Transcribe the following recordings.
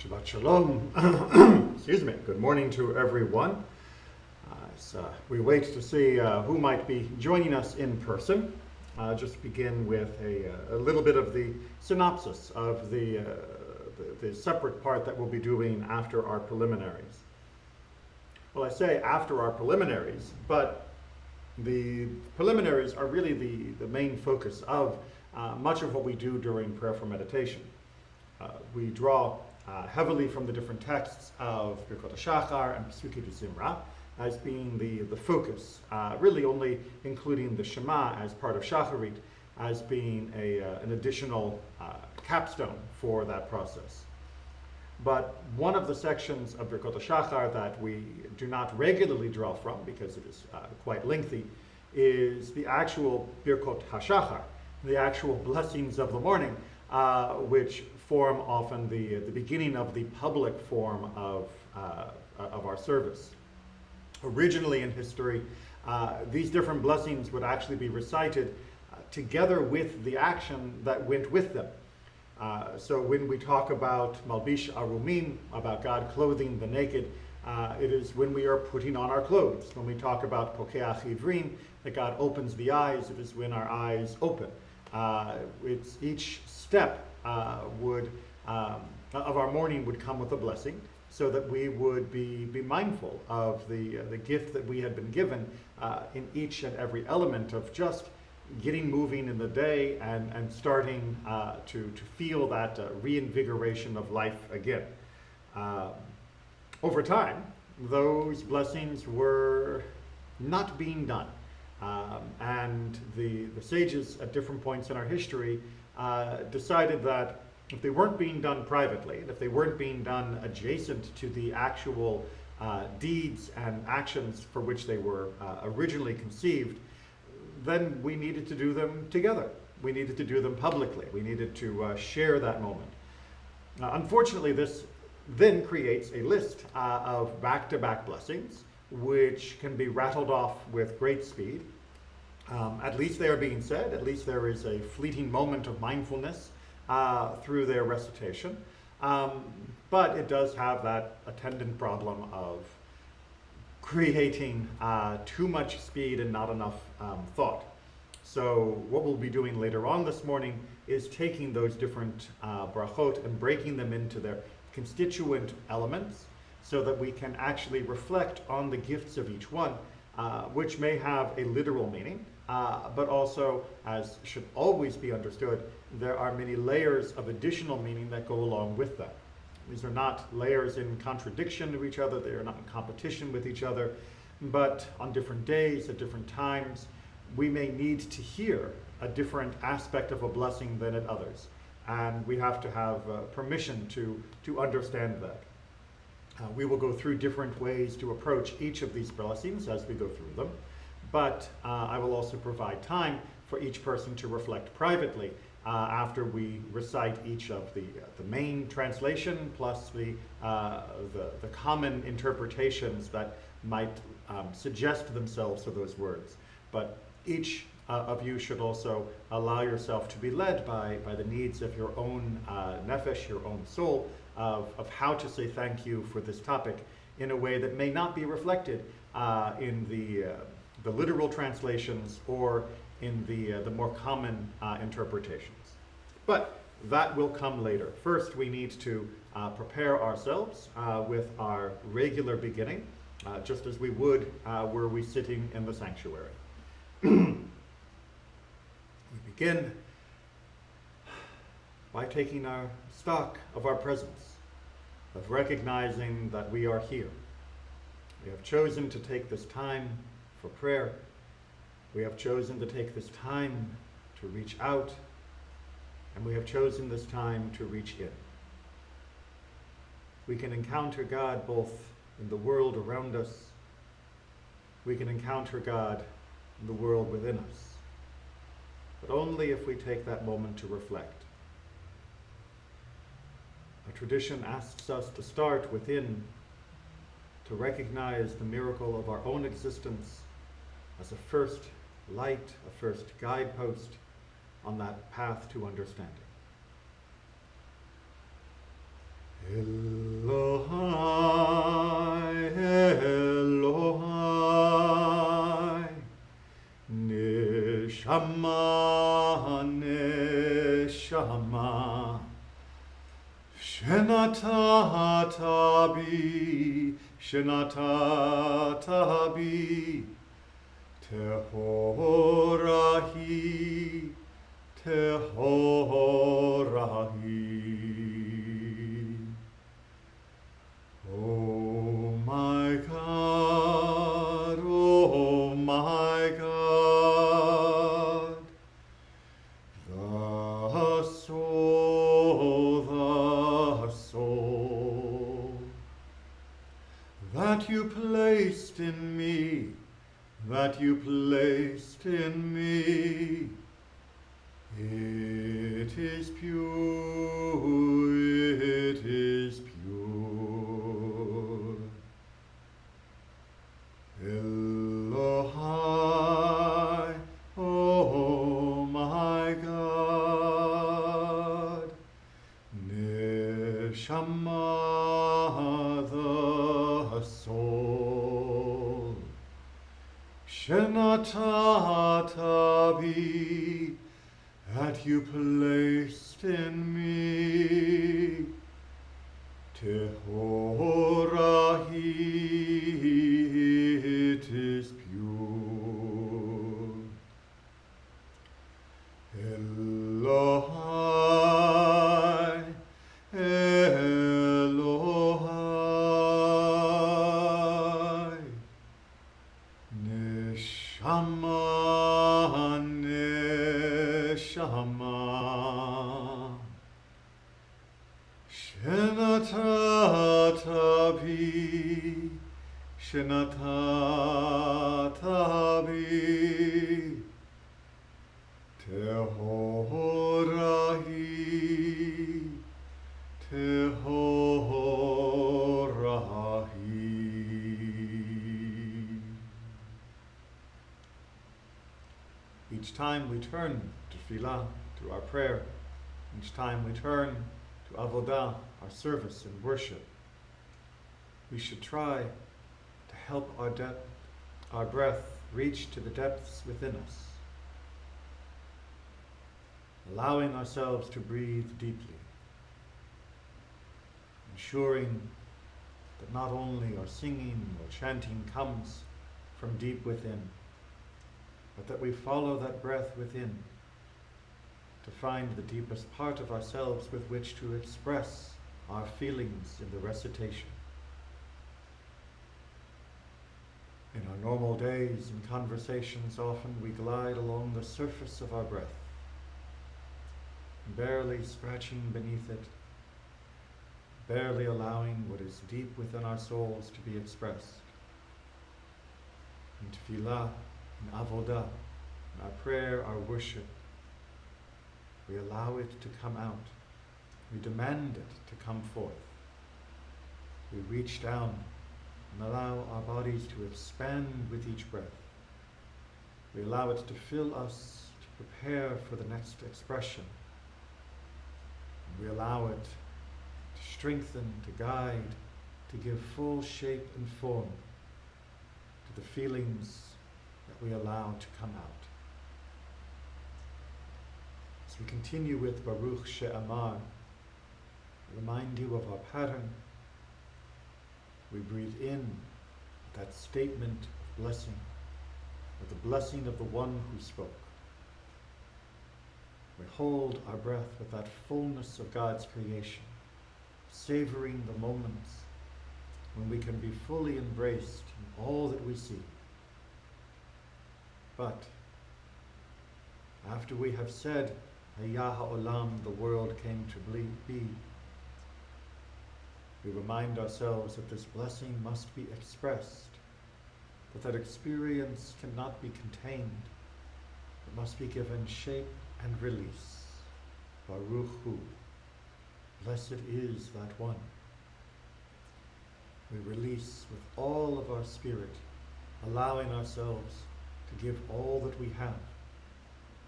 Shabbat Shalom. Excuse me. Good morning to everyone. As we wait to see who might be joining us in person, just begin with a little bit of the synopsis of the separate part that we'll be doing after our preliminaries. Well, I say after our preliminaries, but the preliminaries are really the main focus of much of what we do during prayerful meditation. We draw heavily from the different texts of Birkot HaShachar and Pesukei Zimra as being the focus, really only including the Shema as part of Shacharit as being an additional capstone for that process. But one of the sections of Birkot HaShachar that we do not regularly draw from, because it is quite lengthy, is the actual Birkot HaShachar, the actual blessings of the morning, which form often the beginning of the public form of our service. Originally in history, these different blessings would actually be recited together with the action that went with them. So when we talk about Malbish Arumim, about God clothing the naked, it is when we are putting on our clothes. When we talk about Pokeach Ivrim, that God opens the eyes, it is when our eyes open. It's each step of our morning would come with a blessing, so that we would be mindful of the gift that we had been given in each and every element of just getting moving in the day and starting to feel that reinvigoration of life again. Over time, those blessings were not being done. And the sages at different points in our history decided that if they weren't being done privately, and if they weren't being done adjacent to the actual deeds and actions for which they were originally conceived, then we needed to do them together. We needed to do them publicly. We needed to share that moment. Unfortunately, this then creates a list of back-to-back blessings, which can be rattled off with great speed. At least they are being said, at least there is a fleeting moment of mindfulness through their recitation. But it does have that attendant problem of creating too much speed and not enough thought. So what we'll be doing later on this morning is taking those different brachot and breaking them into their constituent elements, so that we can actually reflect on the gifts of each one, which may have a literal meaning, but also, as should always be understood, there are many layers of additional meaning that go along with that. These are not layers in contradiction to each other, they are not in competition with each other, but on different days, at different times, we may need to hear a different aspect of a blessing than at others. And we have to have permission to understand that. We will go through different ways to approach each of these blessings as we go through them, but I will also provide time for each person to reflect privately after we recite each of the main translation plus the common interpretations that might suggest themselves to those words. But each of you should also allow yourself to be led by the needs of your own nefesh, your own soul, of how to say thank you for this topic in a way that may not be reflected in the literal translations or in the more common interpretations. But that will come later. First, we need to prepare ourselves with our regular beginning, just as we would were we sitting in the sanctuary. We begin by taking our stock of our presence, of recognizing that we are here. We have chosen to take this time for prayer. We have chosen to take this time to reach out, and we have chosen this time to reach in. We can encounter God both in the world around us. We can encounter God in the world within us, but only if we take that moment to reflect. Our tradition asks us to start within, to recognize the miracle of our own existence as a first light, a first guidepost on that path to understanding. Neshama, neshama, shenatatabi, shenatatabi, tehorahi, tehorahi. Oh my God, oh my God, the soul that you placed in me, that you placed in me, it is pure, it is pure. Elohai, oh my God, Neshama, the soul, Shenatatabi, that you placed in me, Tehorahi, it is pure. Elohai, Elohai, Neshama, neshama, shenatatabi, shenatatabi, tehorahi, tehorahi. Each time we turn to Tefillah, to our prayer, each time we turn to Avodah, our service and worship, we should try to help our breath reach to the depths within us, allowing ourselves to breathe deeply, ensuring that not only our singing or chanting comes from deep within, but that we follow that breath within to find the deepest part of ourselves with which to express our feelings in the recitation. In our normal days and conversations, often we glide along the surface of our breath, barely scratching beneath it, barely allowing what is deep within our souls to be expressed. In Tefillah, in Avodah, in our prayer, our worship, we allow it to come out. We demand it to come forth. We reach down and allow our bodies to expand with each breath. We allow it to fill us, to prepare for the next expression. And we allow it to strengthen, to guide, to give full shape and form to the feelings that we allow to come out. As we continue with Baruch She'amar, I remind you of our pattern. We breathe in that statement of blessing, with the blessing of the one who spoke. We hold our breath with that fullness of God's creation, savoring the moments when we can be fully embraced in all that we see. But after we have said, Hayah Ha'olam, the world came to be, we remind ourselves that this blessing must be expressed, that experience cannot be contained, it must be given shape and release. Baruch Hu, blessed is that one. We release with all of our spirit, allowing ourselves to give all that we have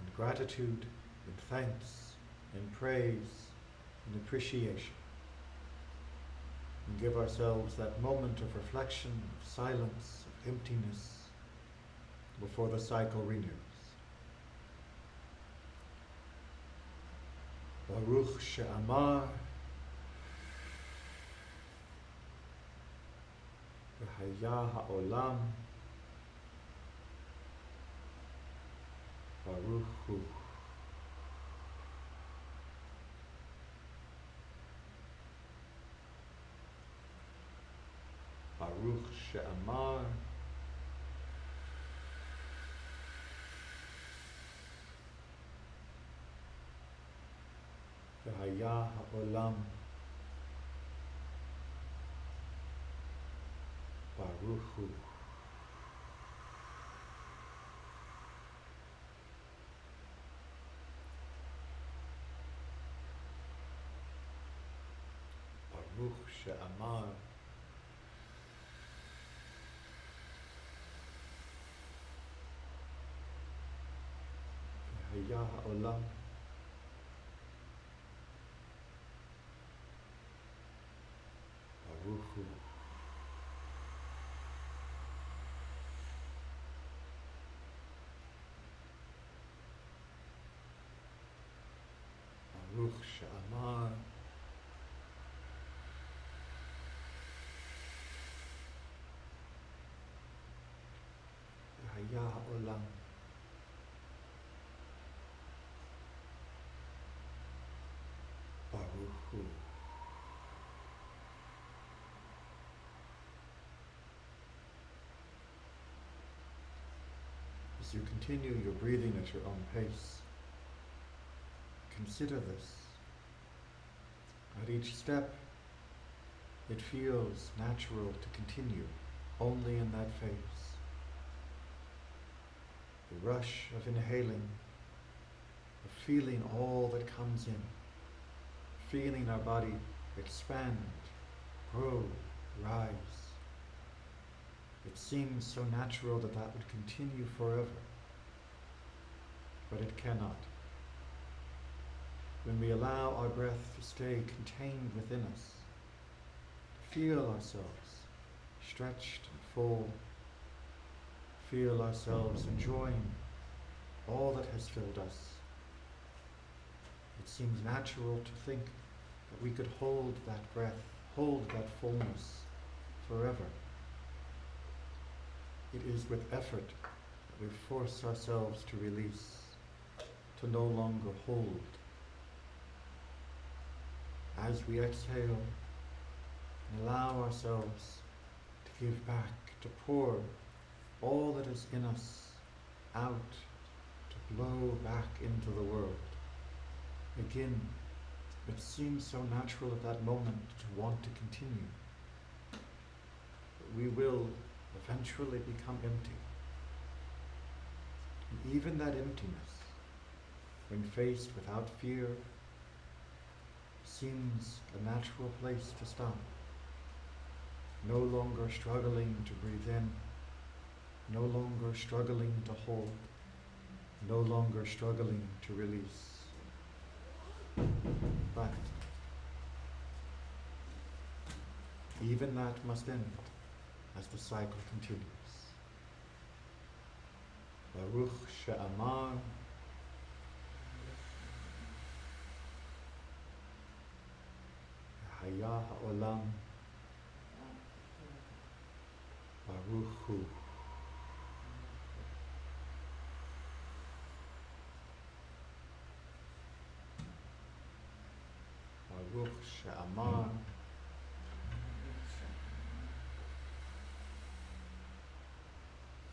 in gratitude, in thanks, in praise, in appreciation. And give ourselves that moment of reflection, of silence, of emptiness, before the cycle renews. Baruch she'amar v'haya ha'olam Baruch hu. Baruch she'amar v'haya ha'olam Baruch hu. Baruch she'amar v'haya ha'olam Baruch hu. Baruch she'amar v'haya ha'olam Baruch hu. As you continue your breathing at your own pace, consider this. At each step, it feels natural to continue only in that phase. The rush of inhaling, of feeling all that comes in, feeling our body expand, grow, rise. It seems so natural that that would continue forever, but it cannot. When we allow our breath to stay contained within us, to feel ourselves stretched and full, feel ourselves enjoying all that has filled us, it seems natural to think that we could hold that breath, hold that fullness forever. It is with effort that we force ourselves to release, to no longer hold. As we exhale and allow ourselves to give back, to pour all that is in us out, to blow back into the world. Again, it seems so natural at that moment to want to continue. But we will eventually become empty. And even that emptiness, when faced without fear, seems a natural place to stop. No longer struggling to breathe in, no longer struggling to hold, no longer struggling to release. But even that must end as the cycle continues. Baruch she'amar v'haya ha'olam Baruch hu. Baruch she'amar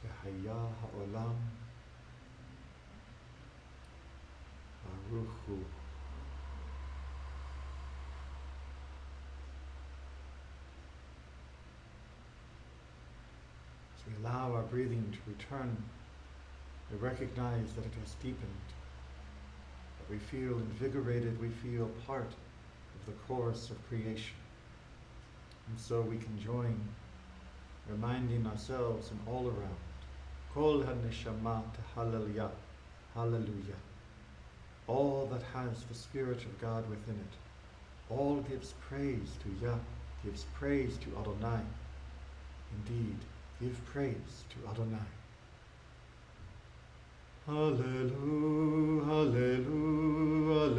v'haya ha'olam Baruch hu. As we allow our breathing to return, we recognize that it has deepened, that we feel invigorated, we feel part of the course of creation. And so we can join, reminding ourselves and all around, Kol ha-neshama hallelujah, hallelujah. All that has the Spirit of God within it, all gives praise to Yah, gives praise to Adonai. Indeed, give praise to Adonai. Hallelujah, hallelujah,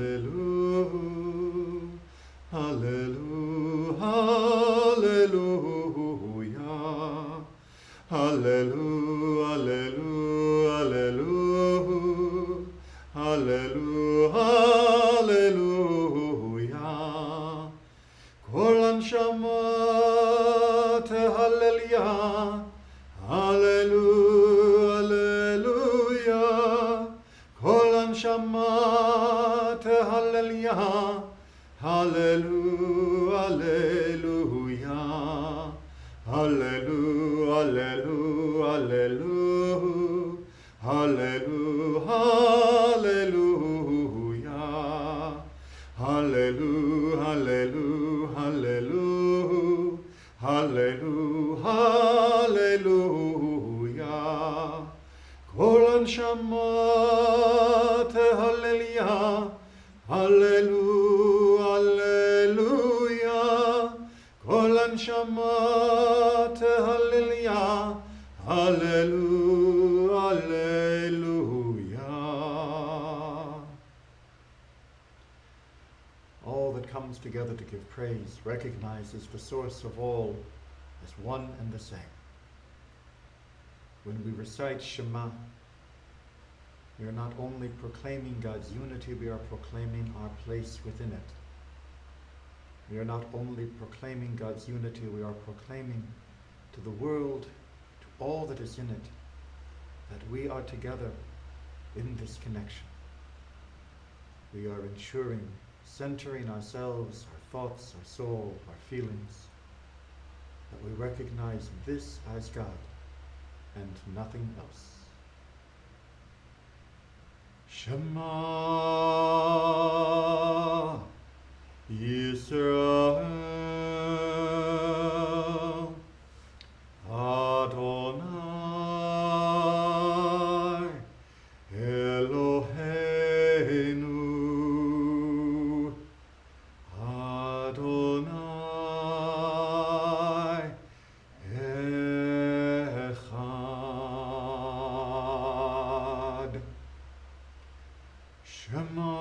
hallelujah, hallelujah, hallelujah, hallelujah, hallelujah. Kol anshama tehallel, hallelujah, kol anshama tehallel, hallelujah, hallelujah, hallelujah, hallelujah, hallelujah, hallelujah, hallelujah, hallelujah, hallelujah. Kol anshama tehallel, hallelujah, kol anshama tehallel, hallelujah. All that comes together to give praise recognizes the source of all as one and the same. When we recite Shema, we are not only proclaiming God's unity, we are proclaiming our place within it. We are not only proclaiming God's unity, we are proclaiming to the world, to all that is in it, that we are together in this connection. We are ensuring, centering ourselves, our thoughts, our soul, our feelings, that we recognize this as God and nothing else. Shema Yisrael Adonai Eloheinu Adonai Echad. Shema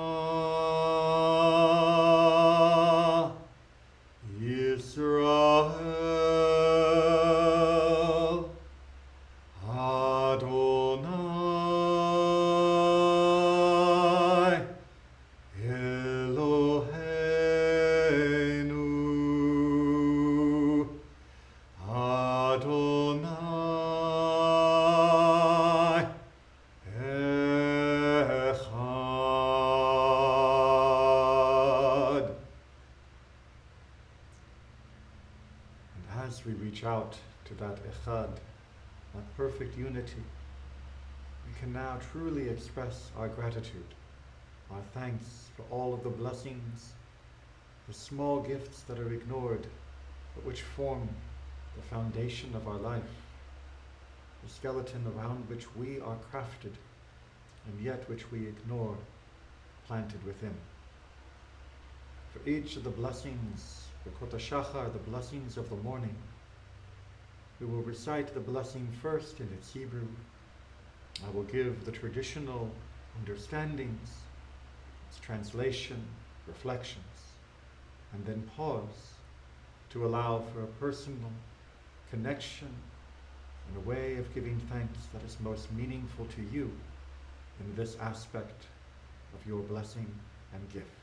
Yisrael Adonai Eloheinu Adonai Echad. And as we reach out to that Echad, that perfect unity, we can now truly express our gratitude, our thanks for all of the blessings, the small gifts that are ignored, but which form the foundation of our life, the skeleton around which we are crafted, and yet which we ignore, planted within. For each of the blessings, the Kot HaShachar, the blessings of the morning, we will recite the blessing first in its Hebrew. I will give the traditional understandings, its translation, reflections, and then pause to allow for a personal connection and a way of giving thanks that is most meaningful to you in this aspect of your blessing and gift.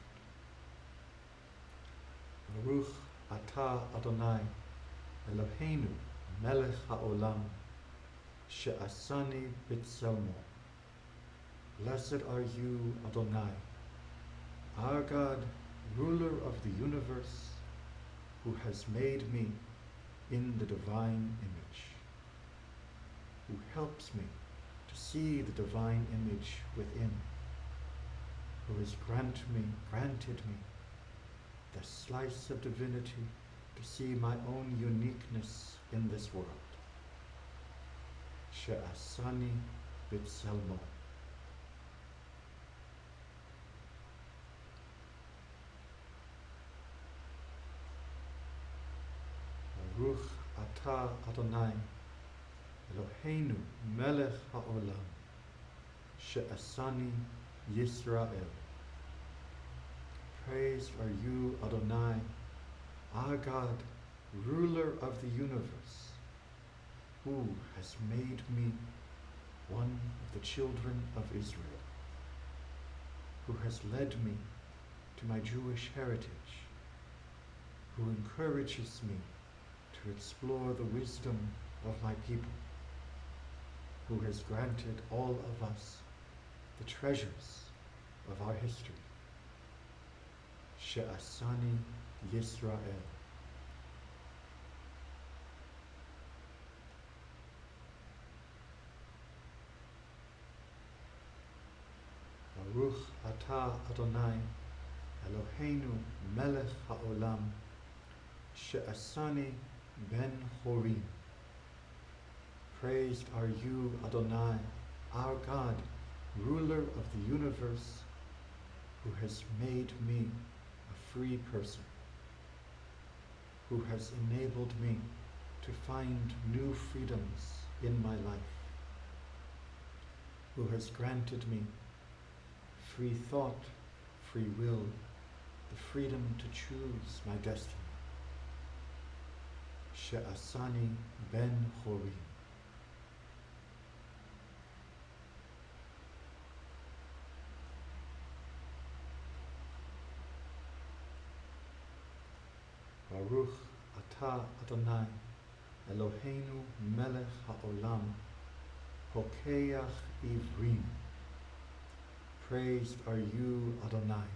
Baruch atah Adonai Eloheinu melech haolam she'asani b'tzelmo. Blessed are you, Adonai, our God, ruler of the universe, who has made me in the divine image, who helps me to see the divine image within, who has granted me the slice of divinity to see my own uniqueness in this world. She'asani b'tzelmo. Baruch atah Adonai Eloheinu melech haolam she'asani Yisrael. Praised are you, Adonai, our God, ruler of the universe, who has made me one of the children of Israel, who has led me to my Jewish heritage, who encourages me to explore the wisdom of my people, who has granted all of us the treasures of our history. She'asani Yisrael. Baruch atah Adonai, Eloheinu melech haolam, she'asani ben horim. Praised are you, Adonai, our God, ruler of the universe, who has made me a free person, who has enabled me to find new freedoms in my life, who has granted me free thought, free will, the freedom to choose my destiny. She'asani ben horim. Baruch atah Adonai, Eloheinu melech haolam, pokeach ivrim. Praised are you, Adonai,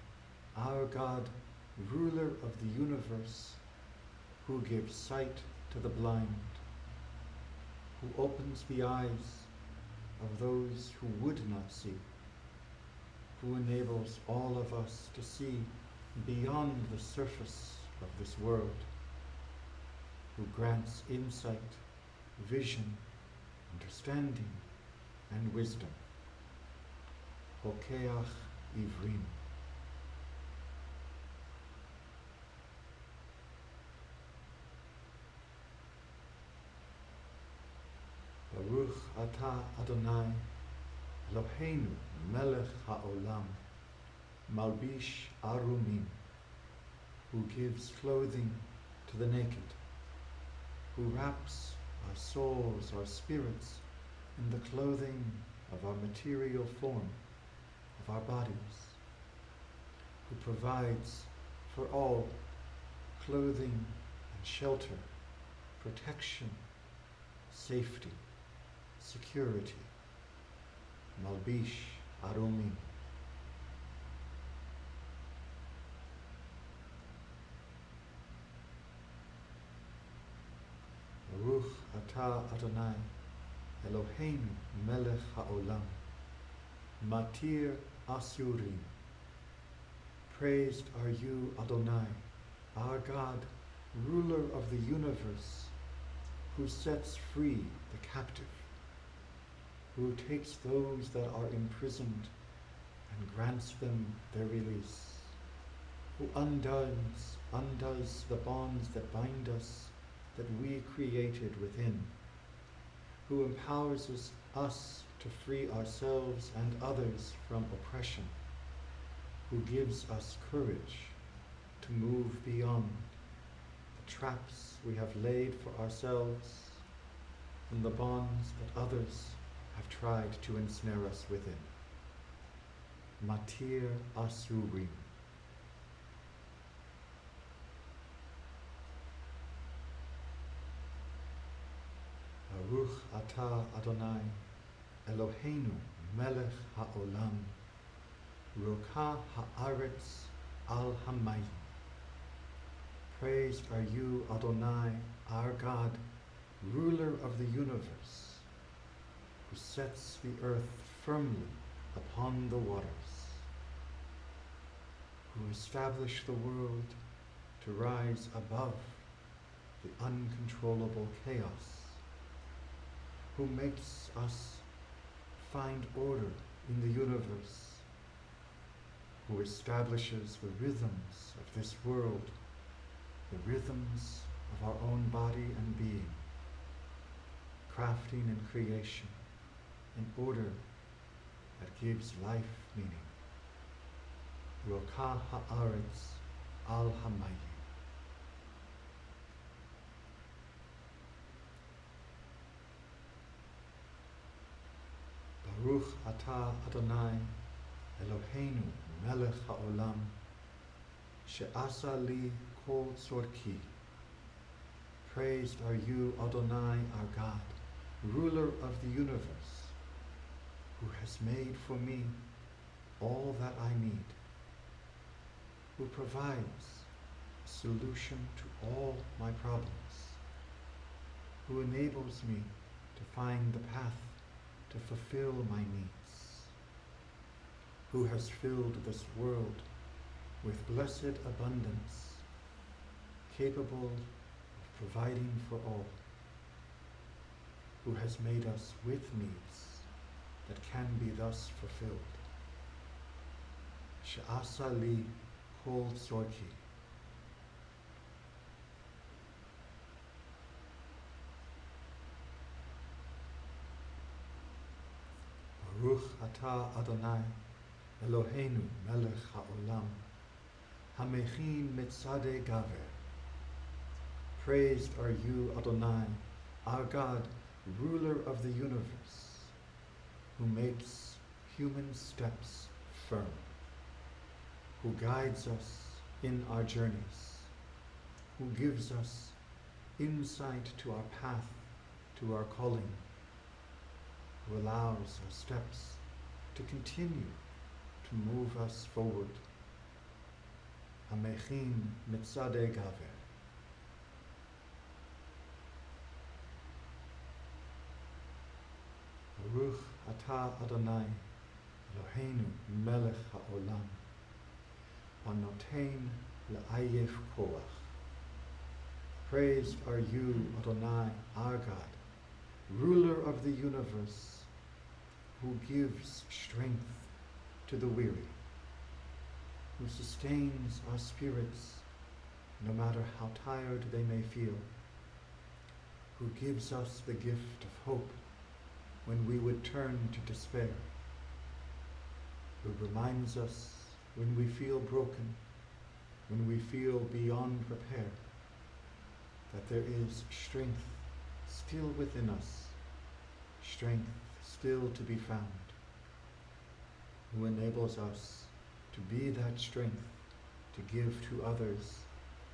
our God, ruler of the universe, who gives sight to the blind, who opens the eyes of those who would not see, who enables all of us to see beyond the surface of this world, who grants insight, vision, understanding, and wisdom. Pokeach ivrim. Baruch atah Adonai, Eloheinu melech haolam, malbish arumim, who gives clothing to the naked, who wraps our souls, our spirits, in the clothing of our material form, of our bodies, who provides for all clothing and shelter, protection, safety, security. Malbish arumim. Baruch atah Adonai, Eloheinu melech haolam, matir asurim. Praised are you, Adonai, our God, ruler of the universe, who sets free the captive, who takes those that are imprisoned and grants them their release, who undoes the bonds that bind us, that we created within, who empowers us to free ourselves and others from oppression, who gives us courage to move beyond the traps we have laid for ourselves and the bonds that others have tried to ensnare us within. Matir asurim. Baruch atah Adonai, Eloheinu melech haolam, roka haaretz al hamayim. Praised are you, Adonai, our God, ruler of the universe, who sets the earth firmly upon the waters, who established the world to rise above the uncontrollable chaos, who makes us find order in the universe, who establishes the rhythms of this world, the rhythms of our own body and being, crafting and creation in order that gives life meaning. Roka ha'aretz al hamayim. Baruch atah Adonai Eloheinu melech ha'olam she'asa li kol tzorki. Praised are you, Adonai, our God, ruler of the universe, who has made for me all that I need, who provides a solution to all my problems, who enables me to find the path to fulfill my needs, who has filled this world with blessed abundance, capable of providing for all, who has made us with needs that can be thus fulfilled. She'asa li kol tzorki. Baruch atah Adonai Eloheinu melech ha'olam hamechin mitzadei gaver. Praised are you, Adonai, our God, ruler of the universe, who makes human steps firm, who guides us in our journeys, who gives us insight to our path, to our calling, who allows our steps to continue to move us forward. Hamechin mitzadei gaver. Baruch atah Adonai Eloheinu melech ha'olam hanotein le'ayef koach. Praised are you, Adonai, our God, ruler of the universe, who gives strength to the weary, who sustains our spirits no matter how tired they may feel, who gives us the gift of hope when we would turn to despair, who reminds us when we feel broken, when we feel beyond repair, that there is strength still within us, strength still to be found, who enables us to be that strength to give to others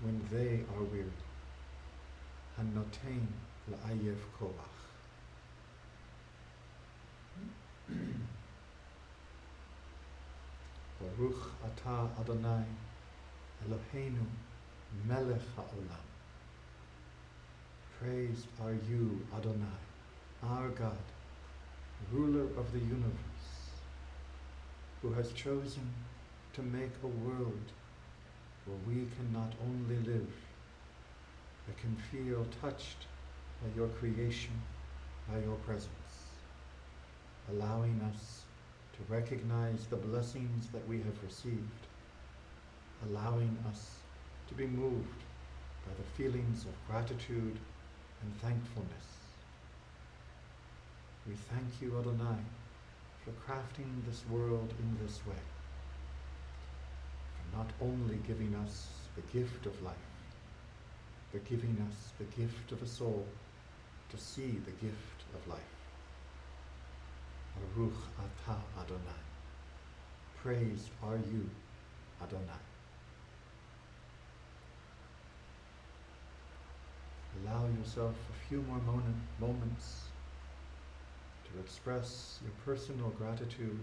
when they are weary. Hanotein la'ayef koach. Baruch atah Adonai Eloheinu melech ha'olam. Praised are you, Adonai, our God, ruler of the universe, who has chosen to make a world where we can not only live, but can feel touched by your creation, by your presence, allowing us to recognize the blessings that we have received, allowing us to be moved by the feelings of gratitude and thankfulness. We thank you, Adonai, for crafting this world in this way, for not only giving us the gift of life, but giving us the gift of a soul to see the gift of life. Baruch atah Adonai. Praised are you, Adonai. Allow yourself a few more moments to express your personal gratitude,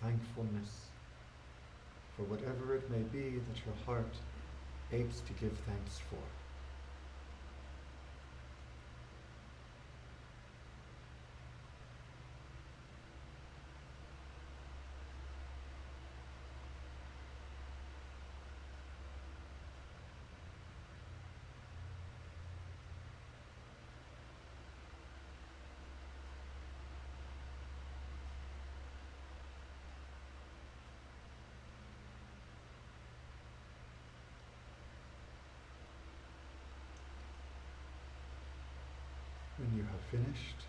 thankfulness for whatever it may be that your heart aches to give thanks for. When you have finished,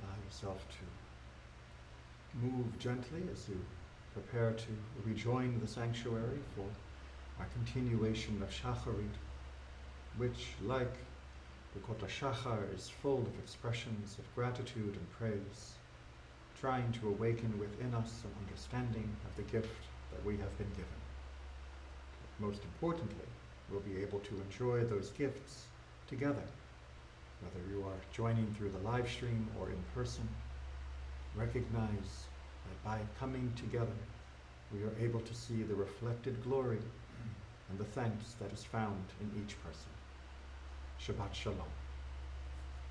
allow yourself to move gently as you prepare to rejoin the sanctuary for our continuation of Shacharit, which, like the Kota Shachar, is full of expressions of gratitude and praise, trying to awaken within us an understanding of the gift that we have been given. Most importantly, we'll be able to enjoy those gifts together, whether you are joining through the live stream or in person. Recognize that by coming together, we are able to see the reflected glory and the thanks that is found in each person. Shabbat Shalom.